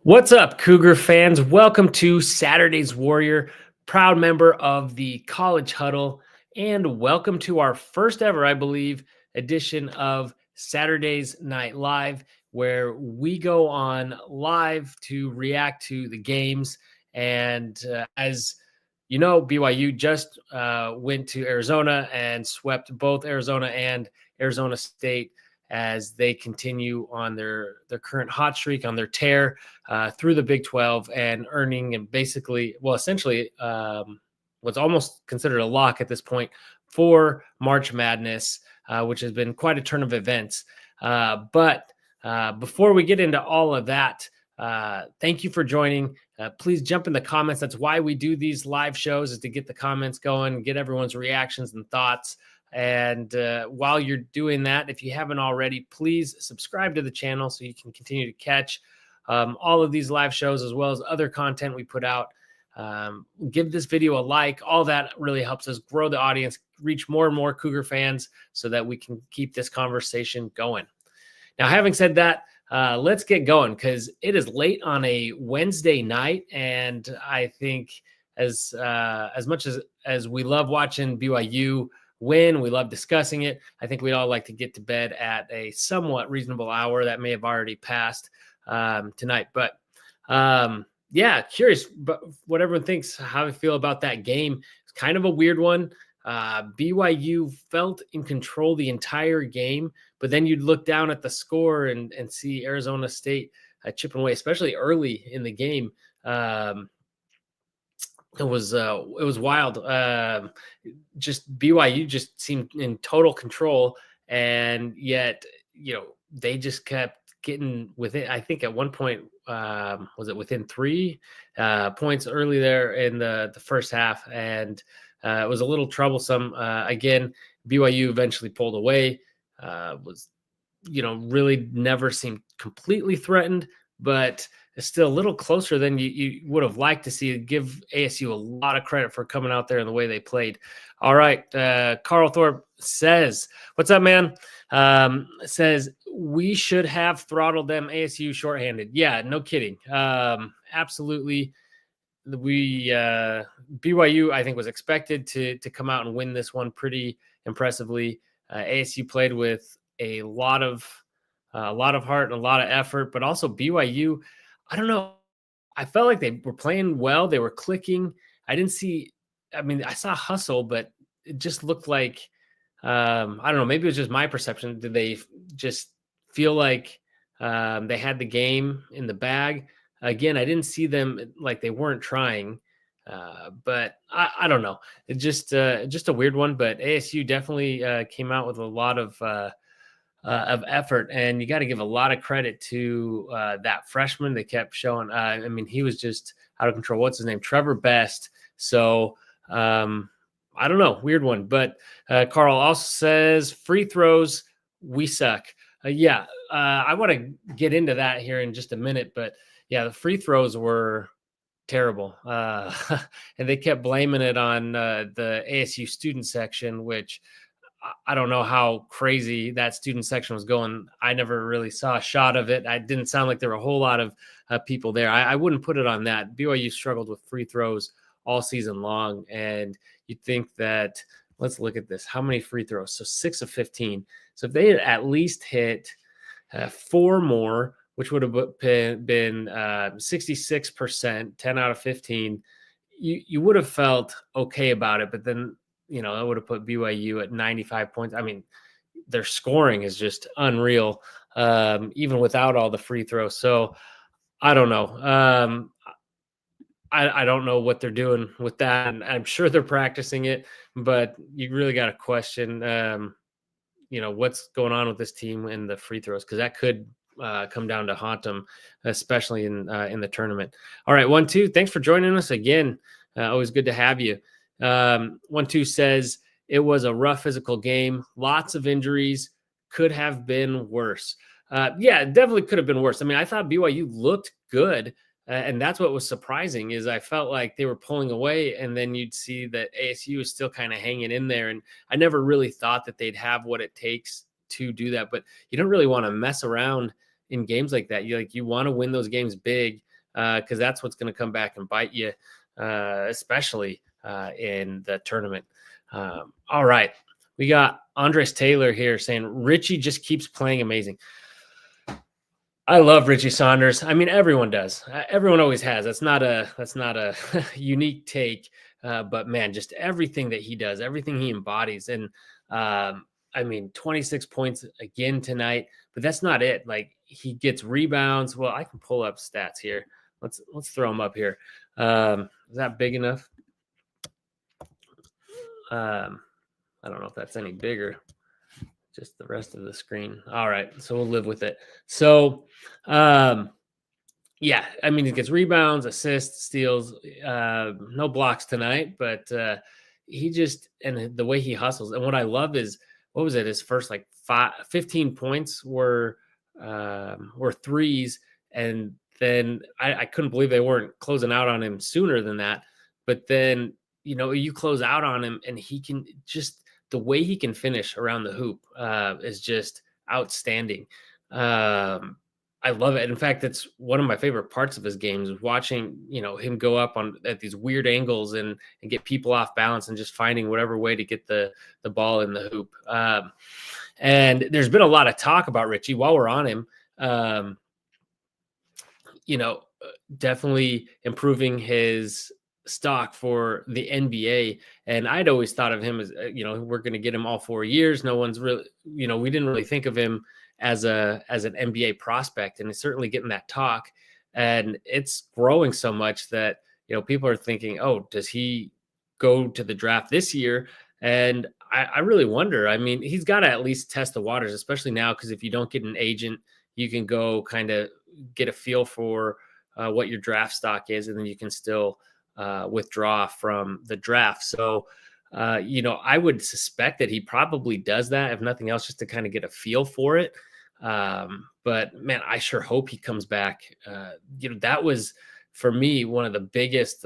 What's up, Cougar fans? Welcome to Saturday's Warrior, proud member of the College Huddle, and welcome to our first ever, I believe, edition of Saturday's Night Live, where we go on live to react to the games. And as you know, BYU just went to Arizona and swept both Arizona and Arizona State as they continue on their current hot streak, on their tear through the Big 12 and earning and basically, well, essentially what's almost considered a lock at this point for March Madness, which has been quite a turn of events. But before we get into all of that, thank you for joining. Please jump in the comments. That's why we do these live shows, is to get the comments going, get everyone's reactions and thoughts. And while you're doing that, if you haven't already, please subscribe to the channel so you can continue to catch all of these live shows as well as other content we put out. Give this video a like. All that really helps us grow the audience, reach more and more Cougar fans so that we can keep this conversation going. Now, having said that, let's get going because it is late on a Wednesday night, and I think as much as we love watching BYU win, we love discussing it, I think we'd all like to get to bed at a somewhat reasonable hour. That may have already passed tonight, but yeah, curious but what everyone thinks, how they feel about that game. It's kind of a weird one. BYU felt in control the entire game, but then you'd look down at the score and see Arizona State chipping away, especially early in the game. It was wild. Just BYU just seemed in total control, and yet they just kept getting within. I think at one point was it within 3 points early there in the first half, and it was a little troublesome. Again, BYU eventually pulled away. Was really never seemed completely threatened, but it's still a little closer than you would have liked to see. Give ASU a lot of credit for coming out there and the way they played. All right. Carl Thorpe says, what's up, man? Says, we should have throttled them, ASU shorthanded. Yeah, no kidding. Absolutely. BYU, I think, was expected to come out and win this one pretty impressively. ASU played with a lot of heart and a lot of effort, but also BYU, I don't know. I felt like they were playing well. They were clicking. I saw hustle, but it just looked like, I don't know, maybe it was just my perception. Did they just feel like they had the game in the bag? Again, I didn't see them like they weren't trying, but I don't know. It just a weird one, but ASU definitely came out with a lot of effort, and you got to give a lot of credit to that freshman. They kept showing. He was just out of control. What's his name? Trevor Best. So I don't know, weird one. But Carl also says free throws, we suck. I want to get into that here in just a minute, but yeah, the free throws were terrible, and they kept blaming it on the ASU student section, which I don't know how crazy that student section was going. I never really saw a shot of it. I didn't sound like there were a whole lot of people there. I wouldn't put it on that. BYU struggled with free throws all season long, and you'd think that, let's look at this. How many free throws? So 6 of 15. So if they had at least hit 4 more, which would have been 66%, 10 out of 15, you would have felt okay about it. But then, that would have put BYU at 95 points. I mean, their scoring is just unreal, even without all the free throws. So I don't know. I don't know what they're doing with that. And I'm sure they're practicing it, but you really got to question, what's going on with this team and the free throws, because that could come down to haunt them, especially in the tournament. All right, 1-2. Thanks for joining us again. Always good to have you. 1-2 says it was a rough physical game. Lots of injuries. Could have been worse. Yeah, it definitely could have been worse. I mean, I thought BYU looked good. And that's what was surprising, is I felt like they were pulling away, and then you'd see that ASU is still kind of hanging in there. And I never really thought that they'd have what it takes to do that. But you don't really want to mess around in games like that. You want to win those games big. because that's what's going to come back and bite you, especially in the tournament. All right. We got Andres Taylor here saying Richie just keeps playing amazing. I love Richie Saunders. I mean, everyone does. Everyone always has. That's not a unique take. But man, just everything that he does, everything he embodies, and I mean, 26 points again tonight. But that's not it. Like, he gets rebounds. Well, I can pull up stats here. Let's throw them up here. Is that big enough? I don't know if that's any bigger. Just the rest of the screen. All right, so we'll live with it. So, yeah, I mean, he gets rebounds, assists, steals, no blocks tonight, but he just, and the way he hustles. And what I love is, what was it? His first like 15 points were threes, and then I couldn't believe they weren't closing out on him sooner than that. But then, you close out on him, and he can just, the way he can finish around the hoop is just outstanding. I love it. In fact, it's one of my favorite parts of his games, is watching, him go up at these weird angles and get people off balance and just finding whatever way to get the ball in the hoop. And there's been a lot of talk about Richie while we're on him. Definitely improving his stock for the NBA. And I'd always thought of him as, we're going to get him all 4 years. No one's really, we didn't really think of him as an NBA prospect, and it's certainly getting that talk, and it's growing so much that, people are thinking, oh, does he go to the draft this year? And I really wonder. I mean, he's got to at least test the waters, especially now, because if you don't get an agent, you can go kind of get a feel for what your draft stock is, and then you can still withdraw from the draft. So, I would suspect that he probably does that, if nothing else, just to kind of get a feel for it. But man, I sure hope he comes back. That was, for me, one of the biggest,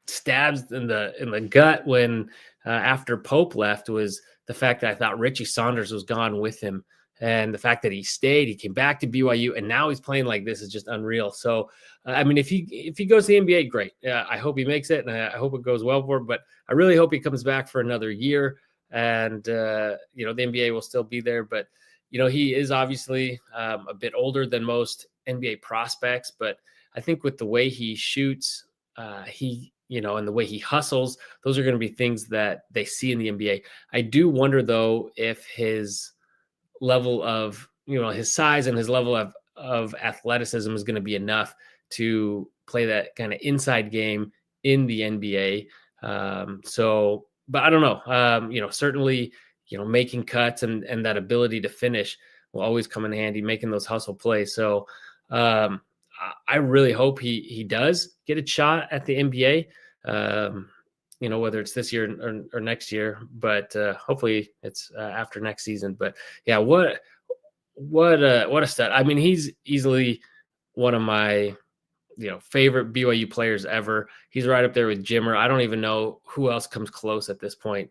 stabs in the gut when after Pope left, was the fact that I thought Richie Saunders was gone with him. And the fact that he stayed, he came back to BYU, and now he's playing like this is just unreal. So, I mean, if he goes to the NBA, great. I hope he makes it, and I hope it goes well for him. But I really hope he comes back for another year, and the NBA will still be there. But he is obviously a bit older than most NBA prospects. But I think with the way he shoots, and the way he hustles, those are going to be things that they see in the NBA. I do wonder, though, if his level of, his size and his level of athleticism is going to be enough to play that kind of inside game in the NBA. But I don't know. Certainly, making cuts and that ability to finish will always come in handy, making those hustle plays. So I really hope he does get a shot at the NBA. Whether it's this year or next year, but hopefully it's after next season. But yeah, what a stud. I mean, he's easily one of my, favorite BYU players ever. He's right up there with Jimmer. I don't even know who else comes close at this point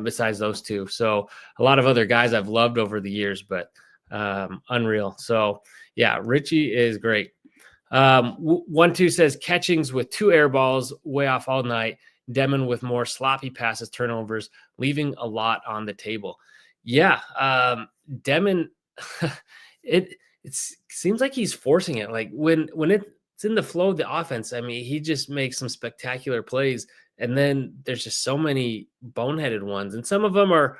besides those two. So a lot of other guys I've loved over the years, but unreal. So yeah, Richie is great. 1-2 says catchings with 2 air balls way off all night. Demon with more sloppy passes, turnovers, leaving a lot on the table. Yeah, Demon, it seems like he's forcing it. Like when it's in the flow of the offense, I mean, he just makes some spectacular plays, and then there's just so many boneheaded ones. And some of them are,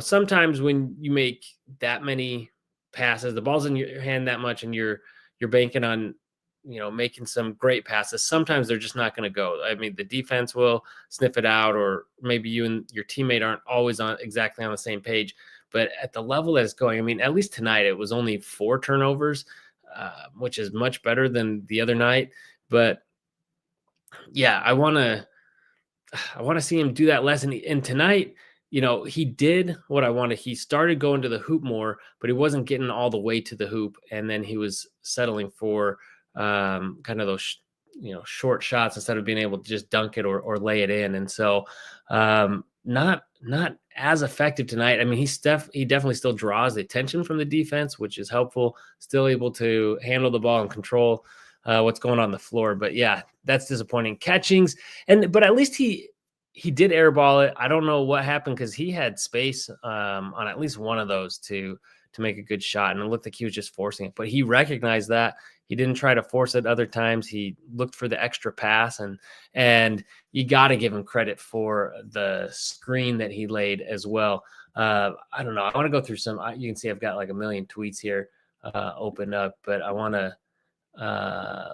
sometimes when you make that many passes, the ball's in your hand that much, and you're banking on, making some great passes. Sometimes they're just not going to go. I mean, the defense will sniff it out, or maybe you and your teammate aren't always exactly on the same page. But at the level that it's going, I mean, at least tonight it was only 4 turnovers, which is much better than the other night. But yeah, I want to see him do that less. And tonight, he did what I wanted. He started going to the hoop more, but he wasn't getting all the way to the hoop, and then he was settling for kind of those, short shots instead of being able to just dunk it or lay it in. And so, not as effective tonight. I mean, he definitely still draws the attention from the defense, which is helpful. Still able to handle the ball and control what's going on the floor. But yeah, that's disappointing. Catchings, but at least he did airball it. I don't know what happened because he had space on at least one of those to make a good shot, and it looked like he was just forcing it. But he recognized that. He didn't try to force it other times. He looked for the extra pass, and you got to give him credit for the screen that he laid as well. I don't know. I want to go through some. You can see I've got like a million tweets here open up, but I want to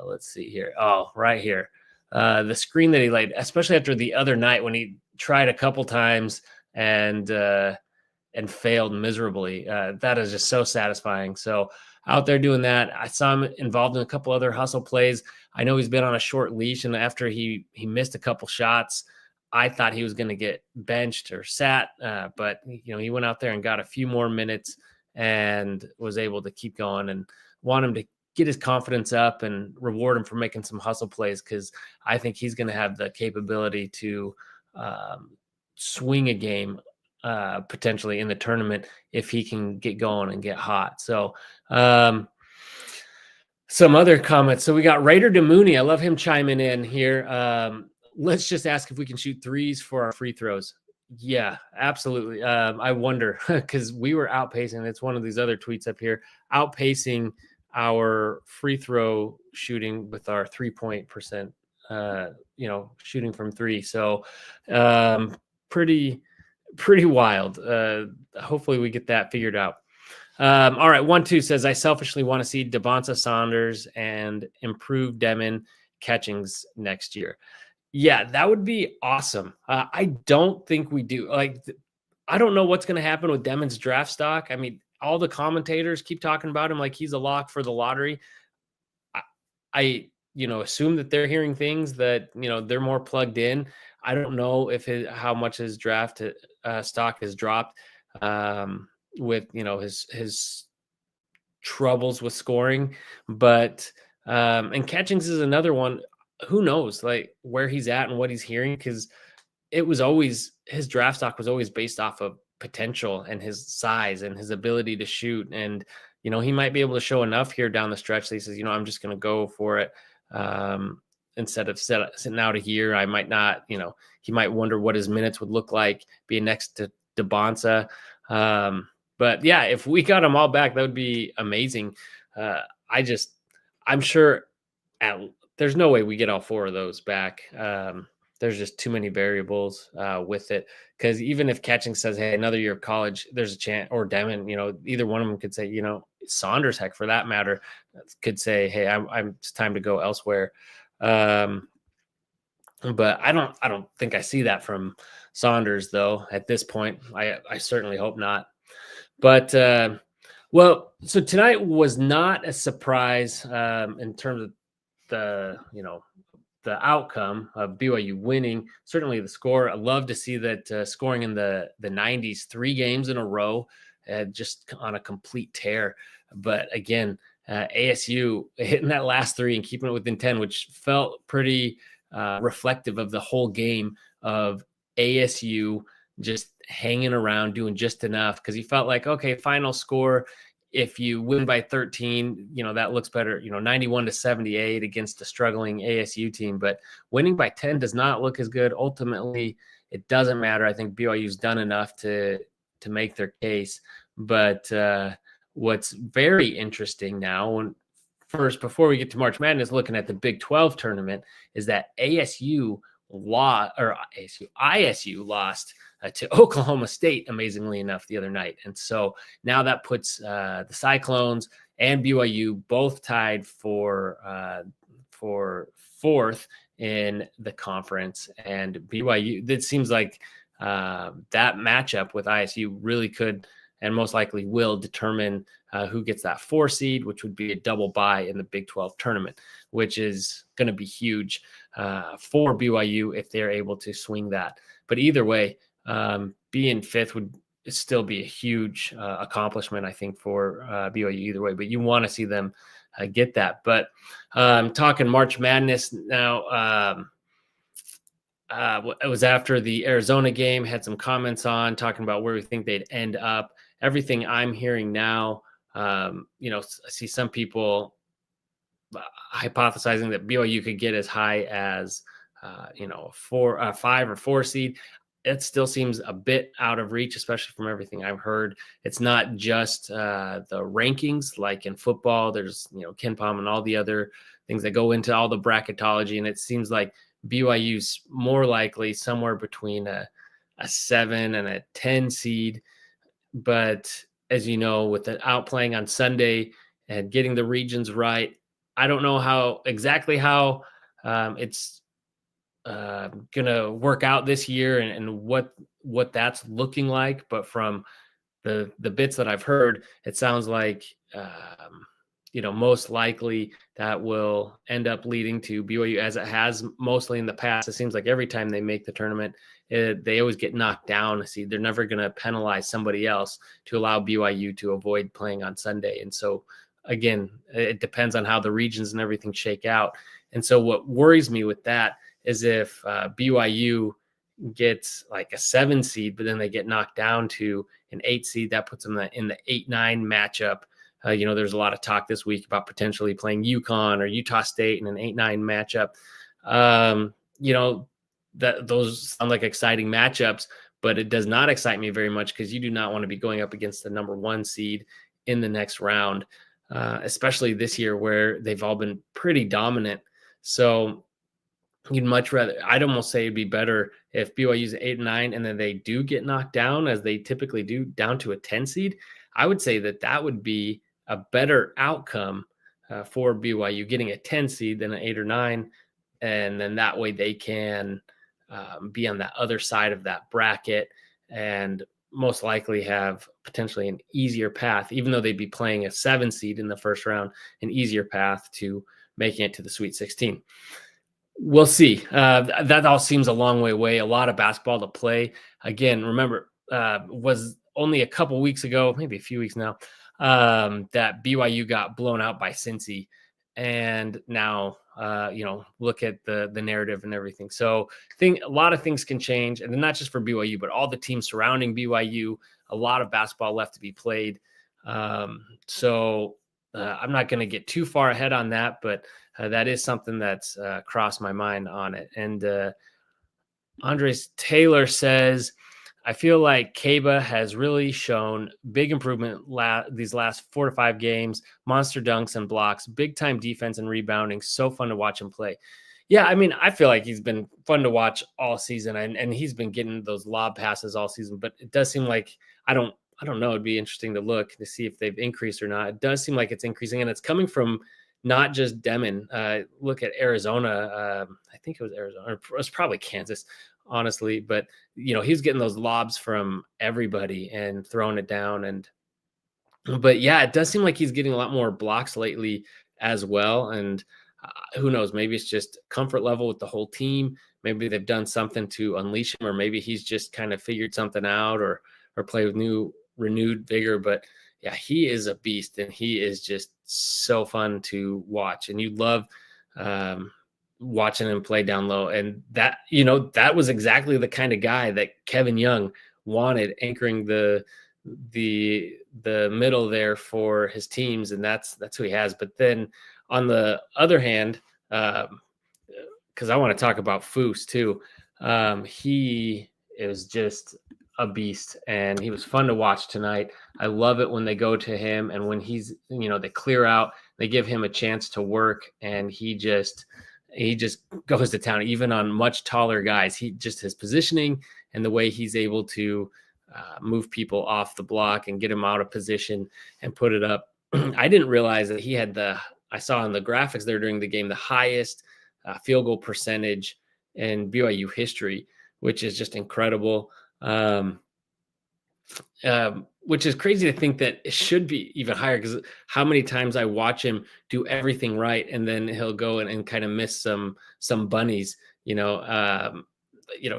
let's see here. Oh, right here. The screen that he laid, especially after the other night when he tried a couple times and failed miserably. That is just so satisfying. So out there doing that, I saw him involved in a couple other hustle plays. I know he's been on a short leash, and after he missed a couple shots, I thought he was going to get benched or sat, but he went out there and got a few more minutes and was able to keep going, and want him to get his confidence up and reward him for making some hustle plays, because I think he's going to have the capability to swing a game potentially in the tournament if he can get going and get hot. So some other comments. So we got Raider DeMooney. I love him chiming in here. Let's just ask if we can shoot threes for our free throws. Yeah, absolutely. I wonder, because we were outpacing, it's one of these other tweets up here, outpacing our free throw shooting with our 3-point percent, shooting from three. So pretty wild. Hopefully we get that figured out. All right. 1-2 says, I selfishly want to see Devonta Saunders and improve Demon catchings next year. Yeah, that would be awesome. I don't think we do. I don't know what's going to happen with Demon's draft stock. I mean, all the commentators keep talking about him like he's a lock for the lottery. I assume that they're hearing things that, they're more plugged in. I don't know how much his draft stock has dropped with, his troubles with scoring, but and catchings is another one. Who knows where he's at and what he's hearing, because it was always, his draft stock was always based off of potential and his size and his ability to shoot. And, he might be able to show enough here down the stretch that he says, I'm just going to go for it. Instead of sitting out a year, I might not, he might wonder what his minutes would look like being next to Devonta. But yeah, if we got them all back, that would be amazing. I'm sure there's no way we get all four of those back. There's just too many variables with it. Because even if catching says, hey, another year of college, there's a chance, or Demon, either one of them could say, Saunders, heck, for that matter, could say, hey, it's time to go elsewhere. But I don't think I see that from Saunders, though, at this point. I certainly hope not. But well, so tonight was not a surprise in terms of the outcome of BYU winning. Certainly the score. I love to see that scoring in the 90s, 3 games in a row, just on a complete tear. But again, ASU hitting that last 3 and keeping it within 10, which felt pretty reflective of the whole game of ASU just hanging around, doing just enough, because he felt like, okay, final score, if you win by 13, that looks better, 91-78 against a struggling ASU team. But winning by 10 does not look as good. Ultimately, it doesn't matter. I think BYU's done enough to make their case. But what's very interesting now, before we get to March Madness, looking at the Big 12 tournament, is that ISU lost to Oklahoma State, amazingly enough, the other night. And so now that puts the Cyclones and BYU both tied for 4th in the conference. And BYU, it seems like that matchup with ISU really could and most likely will determine who gets that 4 seed, which would be a double bye in the Big 12 tournament, which is going to be huge for BYU if they're able to swing that. But either way, being 5th would still be a huge accomplishment, I think, for BYU either way. But you want to see them get that. But talking March Madness now, it was after the Arizona game, had some comments on talking about where we think they'd end up. Everything I'm hearing now, I see some people hypothesizing that BYU could get as high as, a 5 or 4 seed. It still seems a bit out of reach, especially from everything I've heard. It's not just the rankings, like in football. There's, Ken Palm and all the other things that go into all the bracketology, and it seems like BYU's more likely somewhere between a 7 and a 10 seed. But as you know, with the outplaying on Sunday and getting the regions right, I don't know exactly how it's going to work out this year, and what that's looking like. But from the bits that I've heard, it sounds like most likely that will end up leading to BYU, as it has mostly in the past. It seems like every time they make the tournament, they always get knocked down. See, they're never going to penalize somebody else to allow BYU to avoid playing on Sunday. And so, again, it depends on how the regions and everything shake out. And so what worries me with that is if BYU gets like a 7 seed, but then they get knocked down to an 8 seed, that puts them in the 8-9 matchup. There's a lot of talk this week about potentially playing UConn or Utah State in an 8-9 matchup. That those sound like exciting matchups, but it does not excite me very much because you do not want to be going up against the number 1 seed in the next round, especially this year where they've all been pretty dominant. So you'd much rather, I'd almost say it'd be better if BYU's 8-9 and then they do get knocked down, as they typically do, down to a 10 seed. I would say that would be a better outcome for BYU, getting a 10 seed than an 8 or 9. And then that way they can be on that other side of that bracket and most likely have potentially an easier path, even though they'd be playing a 7 seed in the first round, an easier path to making it to the Sweet 16. We'll see. That all seems a long way away. A lot of basketball to play. Again, remember, was only a couple weeks ago, maybe a few weeks now, that BYU got blown out by Cincy, and now look at the narrative and everything. So a lot of things can change, and not just for BYU, but all the teams surrounding BYU. A lot of basketball left to be played. So I'm not going to get too far ahead on that, but that is something that's crossed my mind on it. And Andres Taylor says, I feel like Kaba has really shown big improvement these last 4 to 5 games, monster dunks and blocks, big time defense and rebounding. So fun to watch him play. Yeah, I mean, I feel like he's been fun to watch all season, and he's been getting those lob passes all season, but it does seem like, I don't know. It'd be interesting to look to see if they've increased or not. It does seem like it's increasing, and it's coming from not just Demon. Look at Arizona. I think it was Arizona, or it was probably Kansas, honestly. But he's getting those lobs from everybody and throwing it down. But yeah, it does seem like he's getting a lot more blocks lately as well. And who knows? Maybe it's just comfort level with the whole team. Maybe they've done something to unleash him, or maybe he's just kind of figured something out, or play with renewed vigor. But yeah, he is a beast, and he is just so fun to watch, and you love watching him play down low. And that was exactly the kind of guy that Kevin Young wanted anchoring the middle there for his teams, and that's who he has. But then on the other hand, because I want to talk about Foose too, he is just a beast, and he was fun to watch tonight. I love it when they go to him, and when he's, they clear out, they give him a chance to work, and he just goes to town, even on much taller guys. His positioning and the way he's able to move people off the block and get him out of position and put it up. I didn't realize that he had I saw in the graphics there during the game, the highest field goal percentage in BYU history, which is just incredible. Which is crazy to think that it should be even higher, because how many times I watch him do everything right, and then he'll go and kind of miss some bunnies,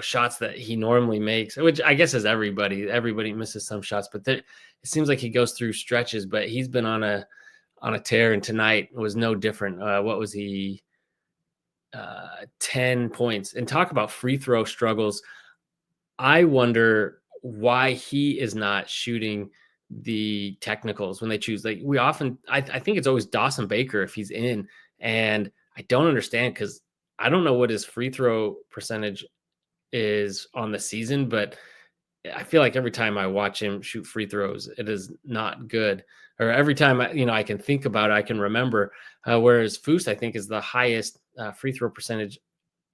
shots that he normally makes, which I guess is everybody misses some shots, but it seems like he goes through stretches. But he's been on a tear, and tonight was no different. What was he? 10 points. And talk about free throw struggles. I wonder why he is not shooting the technicals when they choose. Like we often, I think it's always Dawson Baker if he's in, and I don't understand because I don't know what his free throw percentage is on the season, but I feel like every time I watch him shoot free throws, it is not good. Or every time I can think about it, I can remember. Whereas Foose, I think, is the highest free throw percentage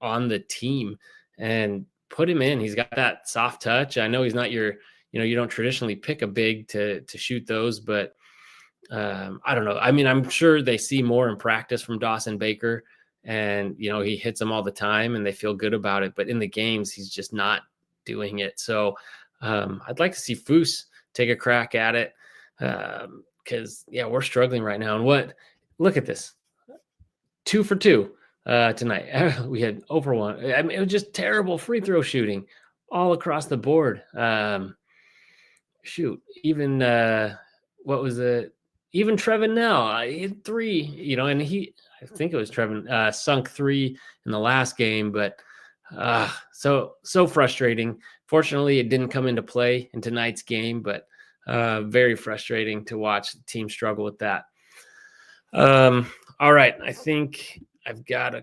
on the team, and put him in. He's got that soft touch. I know he's not you don't traditionally pick a big to shoot those, but I don't know. I mean, I'm sure they see more in practice from Dawson Baker, and he hits them all the time, and they feel good about it. But in the games, he's just not doing it. So I'd like to see Foose take a crack at it, because we're struggling right now. And look at this, 2 for 2 tonight. We had over one. I mean, it was just terrible free throw shooting all across the board. Shoot, even what was it? Even Trevin now, he had 3, and I think it was Trevin, sunk 3 in the last game, but so frustrating. Fortunately, it didn't come into play in tonight's game, but very frustrating to watch the team struggle with that. All right, I think I've got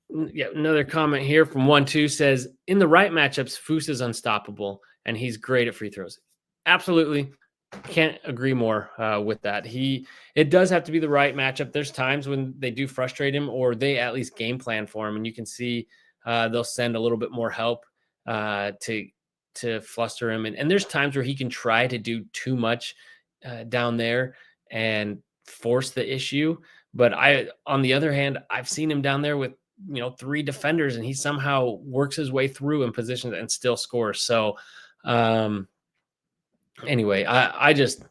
another comment here from 1-2 says, in the right matchups, Foose is unstoppable, and he's great at free throws. Absolutely. Can't agree more with that. It does have to be the right matchup. There's times when they do frustrate him, or they at least game plan for him, and you can see they'll send a little bit more help to fluster him. And there's times where he can try to do too much down there and force the issue. But on the other hand, I've seen him down there with 3 defenders, and he somehow works his way through in positions and still scores. So anyway, I just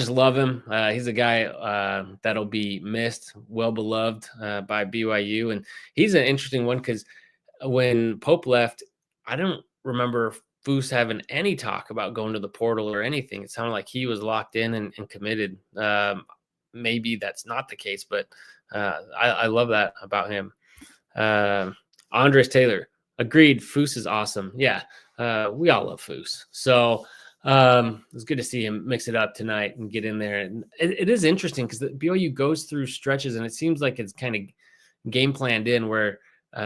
love him. He's a guy that'll be missed, well beloved by BYU, and he's an interesting one because when Pope left, I don't remember Foose having any talk about going to the portal or anything. It sounded like he was locked in and committed. Maybe that's not the case, but I love that about him. Andres Taylor, agreed. Foose is awesome. Yeah, we all love Foose. So it's good to see him mix it up tonight and get in there. And it is interesting because the BYU goes through stretches, and it seems like it's kind of game planned in where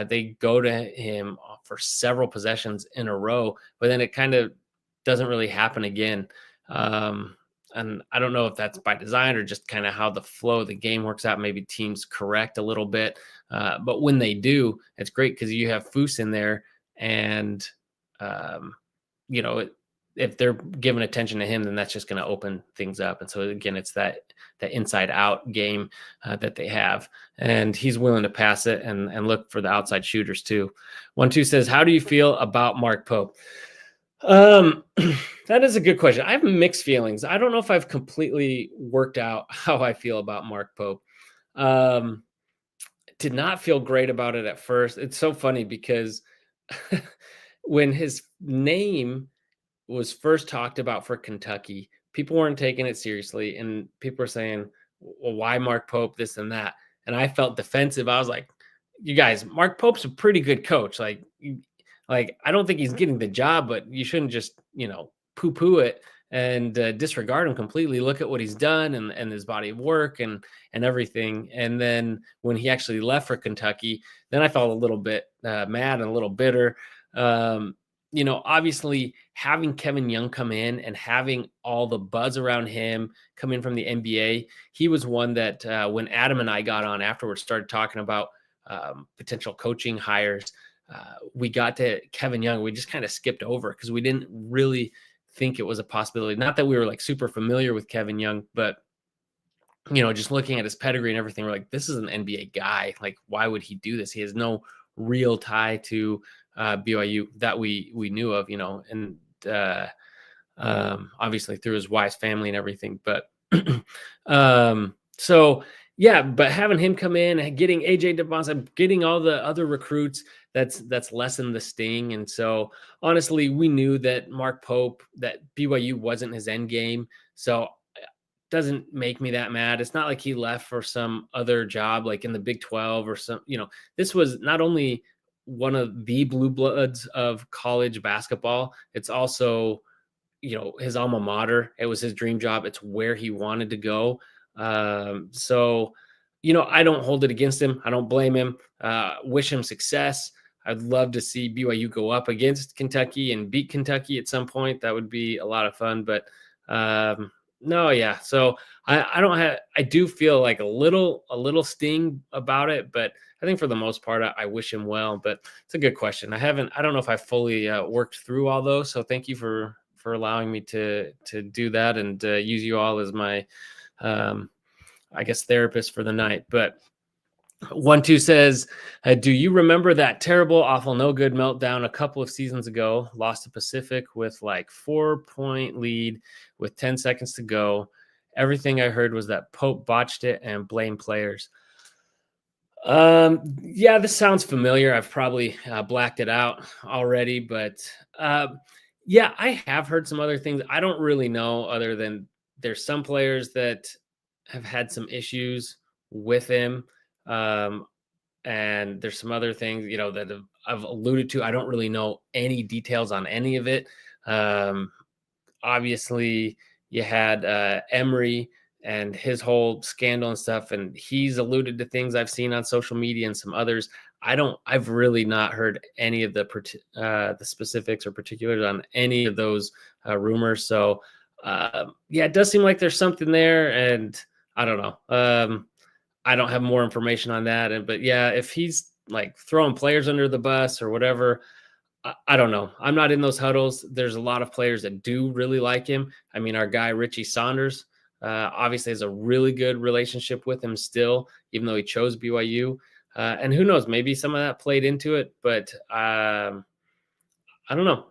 they go to him for several possessions in a row, but then it kind of doesn't really happen again. And I don't know if that's by design or just kind of how the flow of the game works out. Maybe teams correct a little bit. But when they do, it's great because you have Foose in there, and, if they're giving attention to him, then that's just going to open things up. And so again, it's that inside out game that they have, and he's willing to pass it and look for the outside shooters too. 1-2 says, how do you feel about Mark Pope? That is a good question. I have mixed feelings. I don't know if I've completely worked out how I feel about Mark Pope. Did not feel great about it at first. It's so funny because when his name was first talked about for Kentucky, people weren't taking it seriously, and people were saying, well, why Mark Pope, this and that. And I felt defensive. I was like, you guys, Mark Pope's a pretty good coach. Like I don't think he's getting the job, but you shouldn't just, poo-poo it and disregard him completely. Look at what he's done and his body of work and everything. And then when he actually left for Kentucky, then I felt a little bit mad and a little bitter. Obviously having Kevin Young come in and having all the buzz around him come in from the NBA, he was one that when Adam and I got on afterwards, started talking about potential coaching hires, we got to Kevin Young. We just kind of skipped over because we didn't really think it was a possibility. Not that we were like super familiar with Kevin Young, but just looking at his pedigree and everything, we're like, this is an NBA guy. Like, why would he do this? He has no real tie to BYU that we knew of, and obviously through his wife's family and everything. But so yeah, but having him come in and getting AJ DeBonsa, getting all the other recruits, that's lessened the sting. And so honestly, we knew that Mark Pope, that BYU wasn't his end game. So doesn't make me that mad. It's not like he left for some other job like in the Big 12 or some, this was not only one of the blue bloods of college basketball, it's also, his alma mater. It was his dream job. It's where he wanted to go. So, I don't hold it against him. I don't blame him. Wish him success. I'd love to see BYU go up against Kentucky and beat Kentucky at some point. That would be a lot of fun. But no, yeah. So I do feel like a little sting about it, but I think for the most part, I wish him well. But it's a good question. I don't know if I fully worked through all those. So thank you for allowing me to do that and use you all as my, I guess, therapist for the night. But 1-2 says, do you remember that terrible, awful, no good meltdown a couple of seasons ago? Lost to Pacific with like 4-point lead with 10 seconds to go. Everything I heard was that Pope botched it and blamed players. Yeah, this sounds familiar. I've probably blacked it out already, but yeah, I have heard some other things. I don't really know, other than there's some players that have had some issues with him. And there's some other things, that I've alluded to. I don't really know any details on any of it. Obviously you had Emery and his whole scandal and stuff, and he's alluded to things I've seen on social media and some others. I've really not heard any of the specifics or particulars on any of those rumors. So yeah, it does seem like there's something there, and I don't know. I don't have more information on that. But yeah, if he's like throwing players under the bus or whatever, I don't know. I'm not in those huddles. There's a lot of players that do really like him. I mean, our guy, Richie Saunders, obviously has a really good relationship with him still, even though he chose BYU. And who knows, maybe some of that played into it, but I don't know.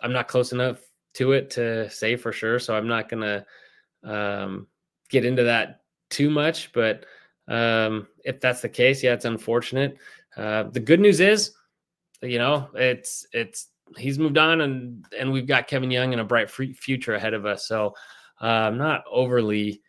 I'm not close enough to it to say for sure. So I'm not going to get into that too much, but if that's the case, yeah, it's unfortunate. The good news is, it's he's moved on, and we've got Kevin Young and a bright future ahead of us. So I'm not overly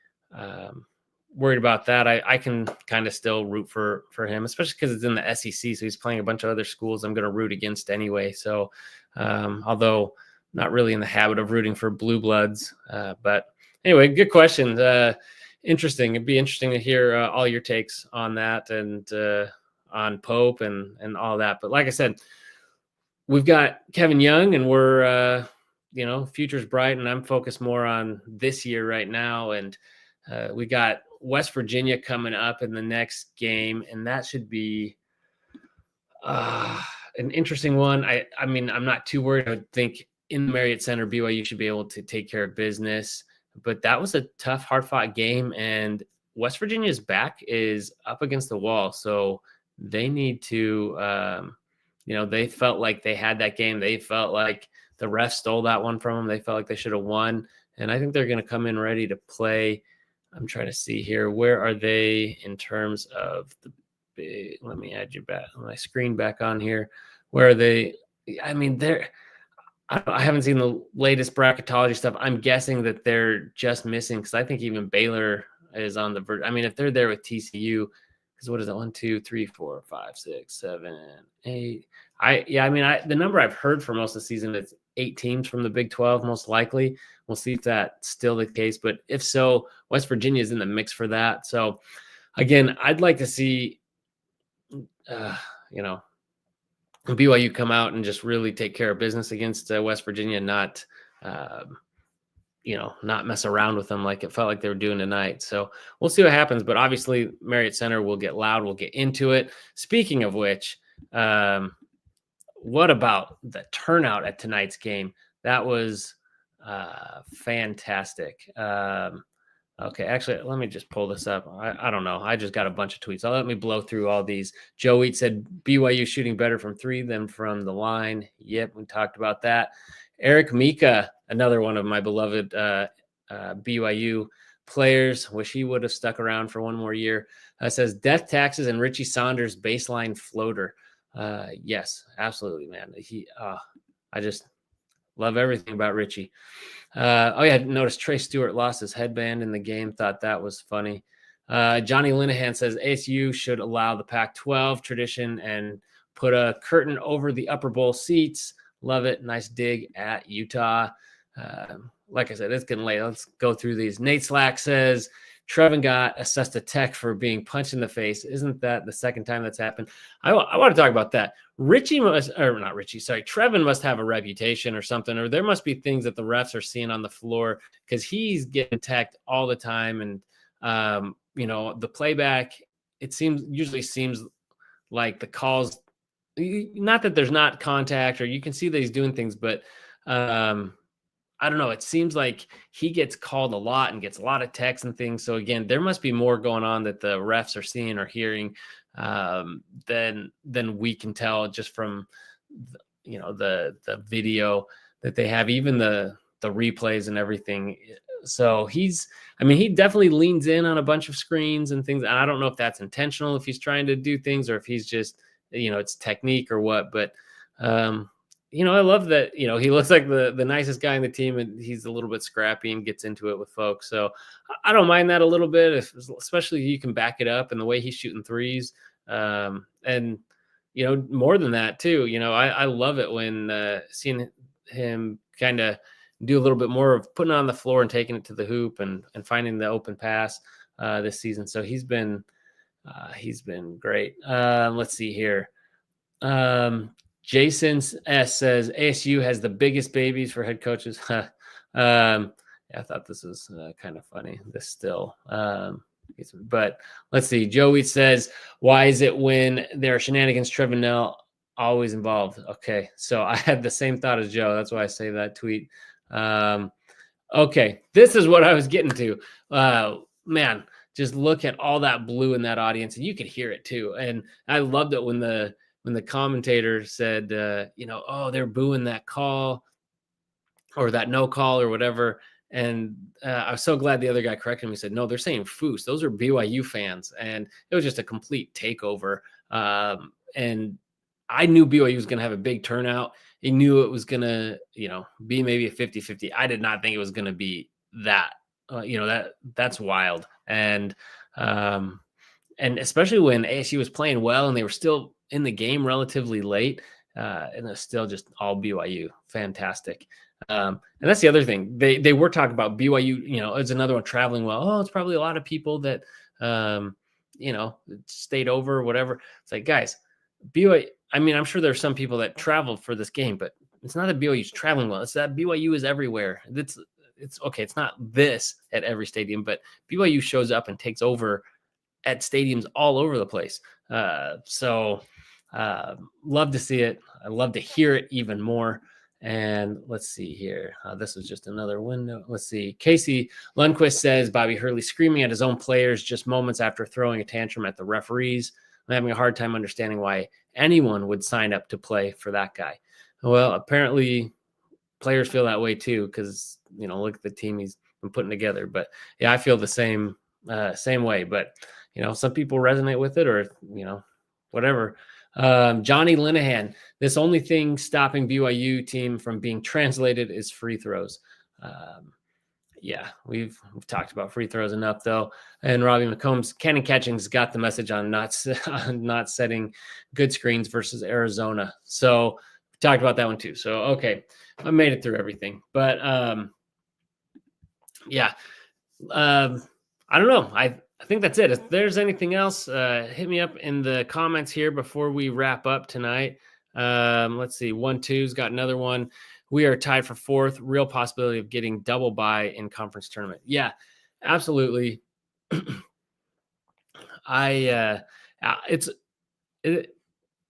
worried about that. I can kind of still root for him, especially because it's in the SEC. So he's playing a bunch of other schools I'm going to root against anyway. So although not really in the habit of rooting for blue bloods, but anyway, good question. Interesting. It'd be interesting to hear all your takes on that and on Pope and all that. But like I said, we've got Kevin Young, and we're, future's bright, and I'm focused more on this year right now. And we got West Virginia coming up in the next game, and that should be an interesting one. I mean, I'm not too worried. I would think in the Marriott Center, BYU should be able to take care of business. But that was a tough, hard-fought game, and West Virginia's back is up against the wall. So they need to, they felt like they had that game. They felt like the ref stole that one from them. They felt like they should have won. And I think they're going to come in ready to play. I'm trying to see here. Where are they in terms of let me add you back, my screen back on here. Where are they? I mean, I haven't seen the latest bracketology stuff. I'm guessing that they're just missing, because I think even Baylor is on the verge. I mean, if they're there with TCU, because what is it? 1, 2, 3, 4, 5, 6, 7, 8. The number I've heard for most of the season is 8 teams from the Big 12, most likely. We'll see if that's still the case. But if so, West Virginia is in the mix for that. So again, I'd like to see, BYU come out and just really take care of business against West Virginia, not mess around with them like it felt like they were doing tonight. So we'll see what happens. But obviously, Marriott Center will get loud. We'll get into it. Speaking of which, what about the turnout at tonight's game? That was fantastic. Okay, actually, let me just pull this up. I don't know. I just got a bunch of tweets. Let me blow through all these. Joe Eat said BYU shooting better from 3 than from the line. Yep, we talked about that. Eric Mika, another one of my beloved BYU players, wish he would have stuck around for one more year, says death taxes and Richie Saunders baseline floater. Yes, absolutely, man. Love everything about Richie. Oh yeah, noticed Trey Stewart lost his headband in the game. Thought that was funny. Johnny Linehan says ASU should allow the Pac-12 tradition and put a curtain over the upper bowl seats. Love it. Nice dig at Utah. Like I said, it's getting late. Let's go through these. Nate Slack says Trevin got assessed a tech for being punched in the face. Isn't that the second time that's happened? I want to talk about that. Trevin must have a reputation or something, or there must be things that the refs are seeing on the floor because he's getting teched all the time. And, the playback, usually seems like the calls, not that there's not contact or you can see that he's doing things, but I don't know. It seems like he gets called a lot and gets a lot of texts and things. So again, there must be more going on that the refs are seeing or hearing than we can tell just from the video that they have, even the replays and everything. So he definitely leans in on a bunch of screens and things. And I don't know if that's intentional, if he's trying to do things or if he's just, it's technique or what, but I love that, he looks like the nicest guy on the team and he's a little bit scrappy and gets into it with folks. So I don't mind that a little bit, especially if you can back it up and the way he's shooting threes. And, more than that too, I love it when seeing him kind of do a little bit more of putting it on the floor and taking it to the hoop and finding the open pass this season. So he's been great. Let's see here. Jason S says ASU has the biggest babies for head coaches. I thought this was kind of funny. This still, but let's see. Joey says, why is it when there are shenanigans, Trevin Nell always involved? Okay, so I had the same thought as Joe. That's why I say that tweet. Okay, this is what I was getting to. Man, just look at all that blue in that audience, and you could hear it too. And I loved it when the commentator said, they're booing that call or that no call or whatever. And I was so glad the other guy corrected me. He said, no, they're saying Foos. Those are BYU fans. And it was just a complete takeover. And I knew BYU was going to have a big turnout. He knew it was going to, be maybe a 50-50. I did not think it was going to be that, that's wild. And especially when ASU was playing well and they were still in the game relatively late, and it's still just all BYU. Fantastic. And that's the other thing. They were talking about BYU, it's another one traveling well. Oh, it's probably a lot of people that, stayed over or whatever. It's like, guys, BYU, I'm sure there's some people that traveled for this game, but it's not that BYU's traveling well. It's that BYU is everywhere. It's okay. It's not this at every stadium, but BYU shows up and takes over at stadiums all over the place. So love to see it. I love to hear it even more. And let's see here. This was just another window. Let's see. Casey Lundquist says Bobby Hurley screaming at his own players just moments after throwing a tantrum at the referees. I'm having a hard time understanding why anyone would sign up to play for that guy. Well, apparently players feel that way too, because, look at the team he's been putting together. But yeah, I feel the same way. But, some people resonate with it or, whatever. Johnny Linehan, this only thing stopping BYU team from being translated is free throws. Yeah, we've talked about free throws enough though. And Robbie McCombs, Cannon Catchings got the message on not setting good screens versus Arizona. So we talked about that one too. So, okay, I made it through everything, but yeah, I don't know. I think that's it. If there's anything else, hit me up in the comments here before we wrap up tonight. Let's see. 1-2's got another one. We are tied for fourth. Real possibility of getting double bye in conference tournament. Yeah, absolutely.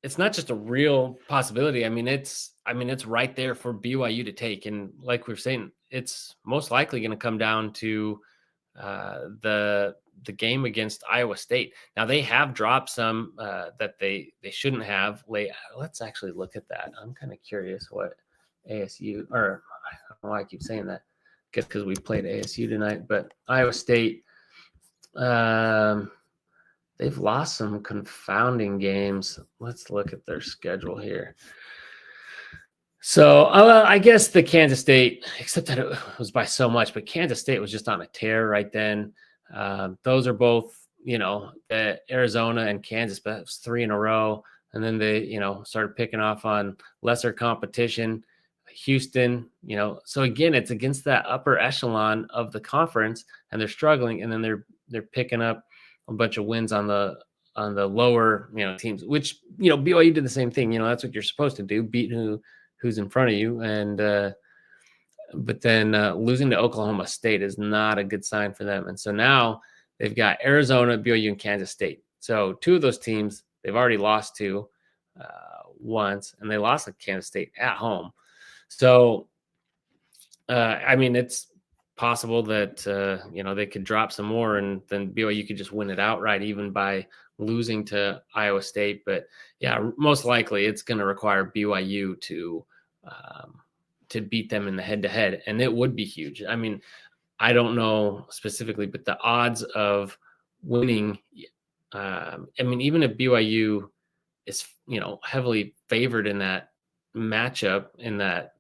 It's not just a real possibility. It's right there for BYU to take. And like we're saying, it's most likely going to come down to the game against Iowa State. Now they have dropped some that they shouldn't have. Let's actually look at that. I'm kind of curious what ASU, or I don't know why I keep saying that. I guess because we played ASU tonight, but Iowa State, they've lost some confounding games. Let's look at their schedule here. So I guess the Kansas State, except that it was by so much, but Kansas State was just on a tear right then. Those are both, Arizona and Kansas, but it was 3 in a row. And then they, started picking off on lesser competition. Houston, so again, it's against that upper echelon of the conference, and they're struggling, and then they're picking up a bunch of wins on the lower, teams, which, BYU did the same thing. That's what you're supposed to do, beat who's in front of you. And but then losing to Oklahoma State is not a good sign for them. And so now they've got Arizona, BYU, and Kansas State. So 2 of those teams they've already lost to once, and they lost to Kansas State at home. So it's possible that they could drop some more, and then BYU could just win it outright, even by losing to Iowa State. But yeah, most likely it's going to require BYU to beat them in the head-to-head, and it would be huge. I don't know specifically, but the odds of winning, even if BYU is heavily favored in that matchup, in that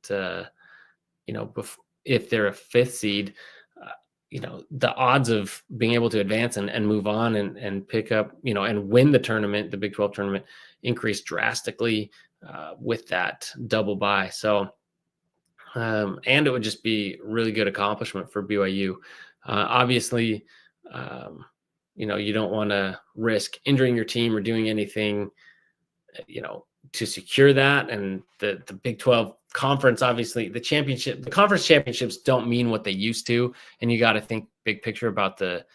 if they're a 5th seed, the odds of being able to advance and move on and pick up, and win the tournament, the Big 12 tournament, increase drastically with that double bye. So, and it would just be really good accomplishment for BYU. Obviously, you don't want to risk injuring your team or doing anything, to secure that. And the Big 12 conference, obviously the conference championships don't mean what they used to. And you got to think big picture about the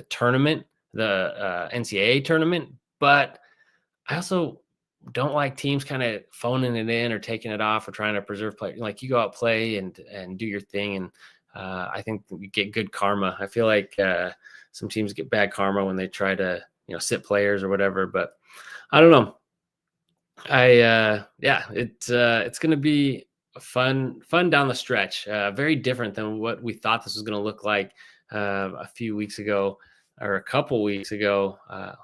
tournament, the NCAA tournament. But I also don't like teams kind of phoning it in or taking it off or trying to preserve play. Like, you go out, play and do your thing. And I think you get good karma. I feel like some teams get bad karma when they try to, sit players or whatever, but I don't know. It's going to be fun down the stretch. Very different than what we thought this was going to look like a few weeks ago, or a couple weeks ago,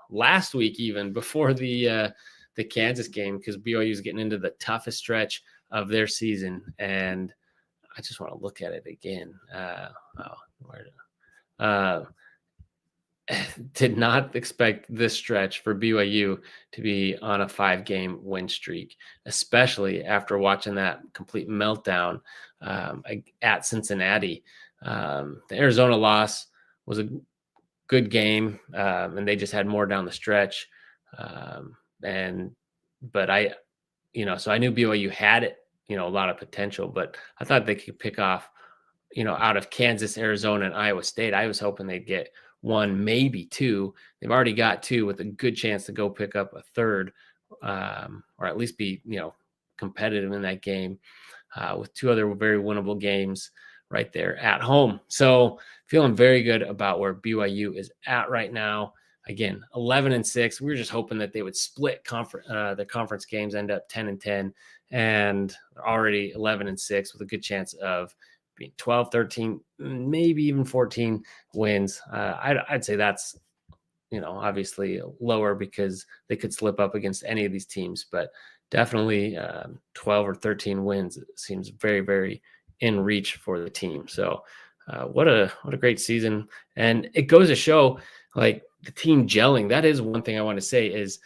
last week, even before the Kansas game, because BYU is getting into the toughest stretch of their season. And I just want to look at it again. Did not expect this stretch for BYU to be on a 5-game win streak, especially after watching that complete meltdown at Cincinnati. The Arizona loss was a good game, and they just had more down the stretch. So I knew BYU had it, a lot of potential, but I thought they could pick off, out of Kansas, Arizona, and Iowa State. I was hoping they'd get 1, maybe 2. They've already got 2 with a good chance to go pick up a 3rd, or at least be, competitive in that game, with 2 other very winnable games right there at home. So feeling very good about where BYU is at right now. Again, 11-6. We were just hoping that they would split the conference games, end up 10-10, and they're already 11-6 with a good chance of being 12, 13, maybe even 14 wins. I'd say that's, obviously lower because they could slip up against any of these teams, but definitely 12 or 13 wins seems very, very in reach for the team. So what a great season. And it goes to show, like, the team gelling. That is one thing I want to say is,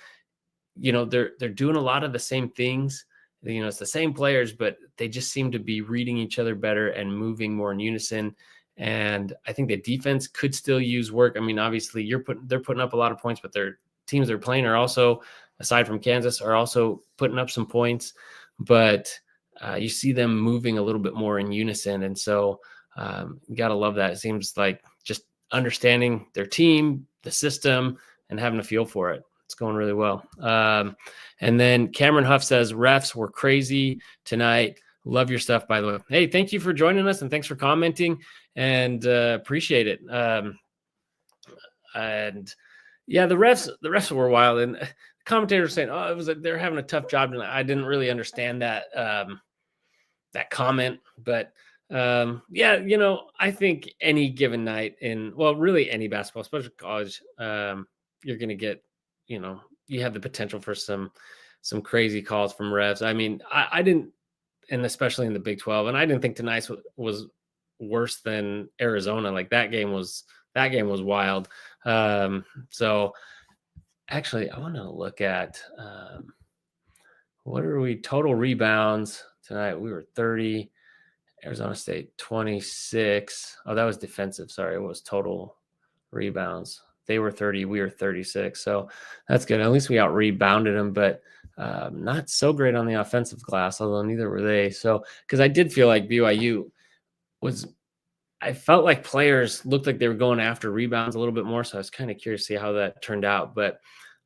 they're doing a lot of the same things. It's the same players, but they just seem to be reading each other better and moving more in unison. And I think the defense could still use work. Obviously they're putting up a lot of points, but their teams they're playing are also, aside from Kansas, are also putting up some points. But you see them moving a little bit more in unison. And so you got to love that. It seems like just understanding their team, the system, and having a feel for it. It's going really well. And then Cameron Huff says, refs were crazy tonight. Love your stuff, by the way. Hey, thank you for joining us, and thanks for commenting, and appreciate it. And yeah, the refs were wild, and the commentators were saying, oh, it was they're having a tough job tonight. I didn't really understand that that comment, but I think any given night really any basketball, especially college, you're going to get, you have the potential for some crazy calls from refs. I didn't and especially in the Big 12. And I didn't think tonight's was worse than Arizona. Like that game was wild. So actually, I want to look at what are we total rebounds tonight? We were 30. Arizona State 26. Oh, that was defensive. Sorry, it was total rebounds. They were 30. We were 36. So that's good. At least we out rebounded them, but not so great on the offensive glass, although neither were they. So, because I did feel like BYU was, I felt like players looked like they were going after rebounds a little bit more. So I was kind of curious to see how that turned out. But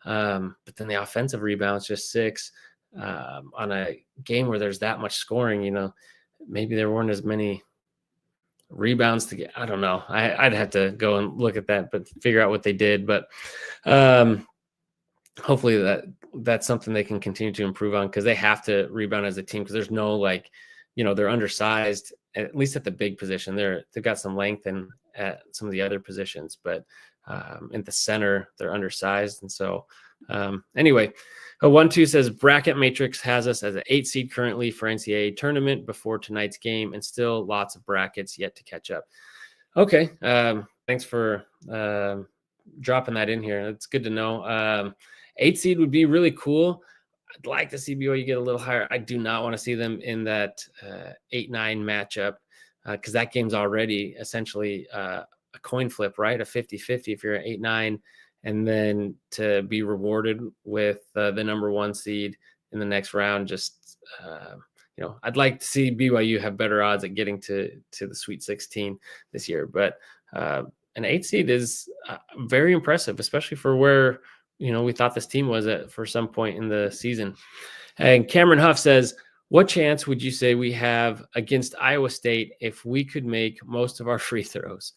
then the offensive rebounds, just 6 on a game where there's that much scoring, maybe there weren't as many rebounds to get. I don't know. I'd have to go and look at that, but figure out what they did. But hopefully that's something they can continue to improve on, because they have to rebound as a team, because there's no they're undersized, at least at the big position. They've got some length and at some of the other positions, but in the center they're undersized. And so anyway, 1-2 says bracket matrix has us as an 8 seed currently for NCAA tournament before tonight's game, and still lots of brackets yet to catch up. Okay. Thanks for dropping that in here. It's good to know. 8 seed would be really cool. I'd like to see BYU get a little higher. I do not want to see them in that 8-9 matchup, because that game's already essentially a coin flip, right? A 50-50 if you're at 8-9, and then to be rewarded with the number 1 seed in the next round. Just, I'd like to see BYU have better odds at getting to the Sweet 16 this year. But an 8 seed is very impressive, especially for where, we thought this team was at for some point in the season. And Cameron Huff says, what chance would you say we have against Iowa State if we could make most of our free throws?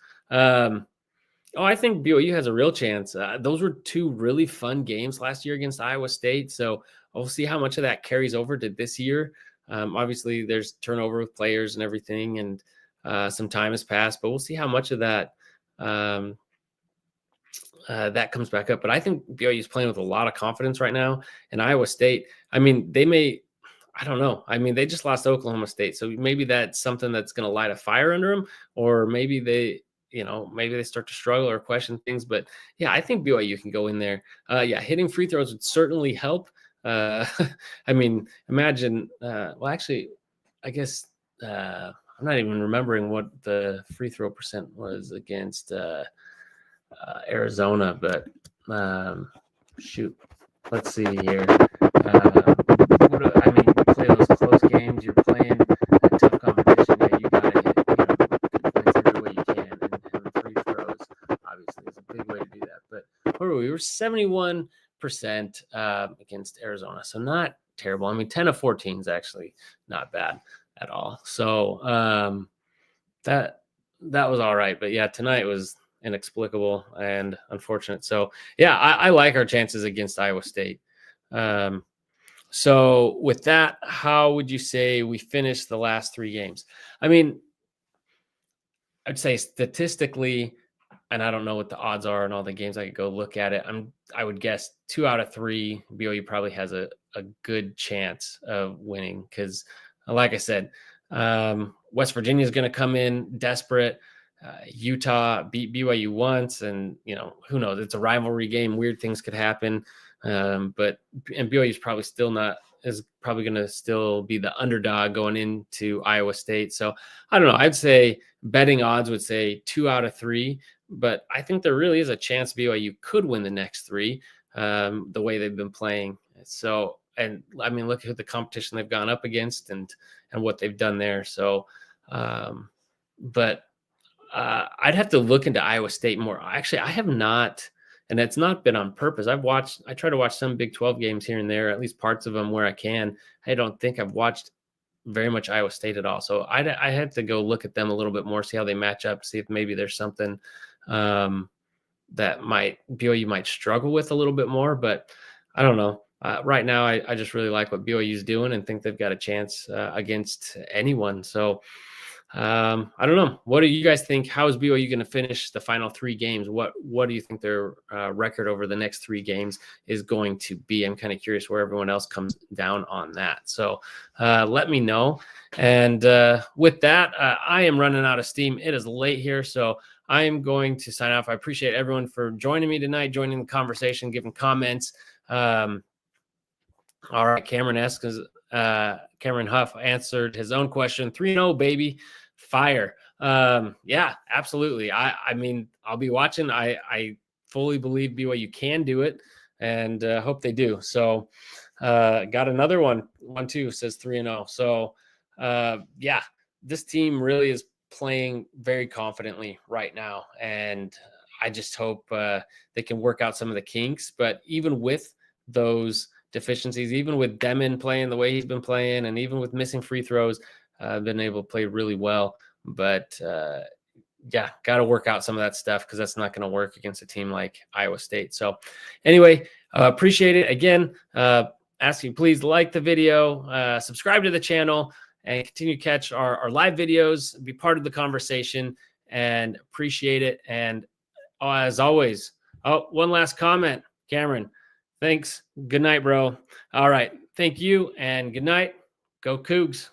I think BYU has a real chance. Those were 2 really fun games last year against Iowa State. So we'll see how much of that carries over to this year. Obviously, there's turnover with players and everything, and some time has passed, but we'll see how much of that that comes back up. But I think BYU is playing with a lot of confidence right now. And Iowa State, I don't know. They just lost to Oklahoma State. So maybe that's something that's going to light a fire under them, or maybe they start to struggle or question things. But yeah, I think BYU can go in there. Hitting free throws would certainly help. Imagine, I guess I'm not even remembering what the free throw percent was against Arizona, but let's see here. Play those close games. You're playing a tough competition. Yeah, you got to hit points every way you can, and the free throws obviously is a big way to do that. But where were we? We were 71% against Arizona, so not terrible. 10 of 14 is actually not bad at all. So that was all right. But yeah, tonight was inexplicable and unfortunate. So yeah, I like our chances against Iowa State. So with that, how would you say we finish the last 3 games? I'd say statistically, and I don't know what the odds are in all the games. I could go look at it. I would guess 2 out of 3, BYU probably has a good chance of winning, because like I said, West Virginia is going to come in desperate. Utah beat BYU once, and who knows? It's a rivalry game. Weird things could happen. But BYU is probably going to still be the underdog going into Iowa State. So I don't know. I'd say betting odds would say 2 out of 3, but I think there really is a chance BYU could win the next 3, the way they've been playing. So, and look at the competition they've gone up against and what they've done there. So, but I'd have to look into Iowa State more. Actually, I have not, and it's not been on purpose. I try to watch some Big 12 games here and there, at least parts of them where I can. I don't think I've watched very much Iowa State at all. So I had to go look at them a little bit more, see how they match up, see if maybe there's something that BYU might struggle with a little bit more. But I don't know. Right now, I just really like what BYU is doing and think they've got a chance against anyone. So I don't know. What do you guys think? How is BYU going to finish the final 3 games? What do you think their record over the next 3 games is going to be? I'm kind of curious where everyone else comes down on that. So let me know. And with that, I am running out of steam. It is late here, so I am going to sign off. I appreciate everyone for joining me tonight, joining the conversation, giving comments. All right, Cameron Huff answered his own question. 3-0, baby. Fire. Yeah, absolutely. I mean, I'll be watching. I fully believe BYU can do it, and hope they do. So got another one. 1-2 says 3-0. So yeah, this team really is playing very confidently right now, and I just hope they can work out some of the kinks. But even with those deficiencies, even with Demon playing the way he's been playing, and even with missing free throws, been able to play really well. But yeah, got to work out some of that stuff, because that's not going to work against a team like Iowa State. So anyway, appreciate it. Again, ask you please like the video, subscribe to the channel, and continue to catch our live videos, be part of the conversation, and appreciate it. And as always, one last comment, Cameron. Thanks. Good night, bro. All right. Thank you, and good night. Go Cougs.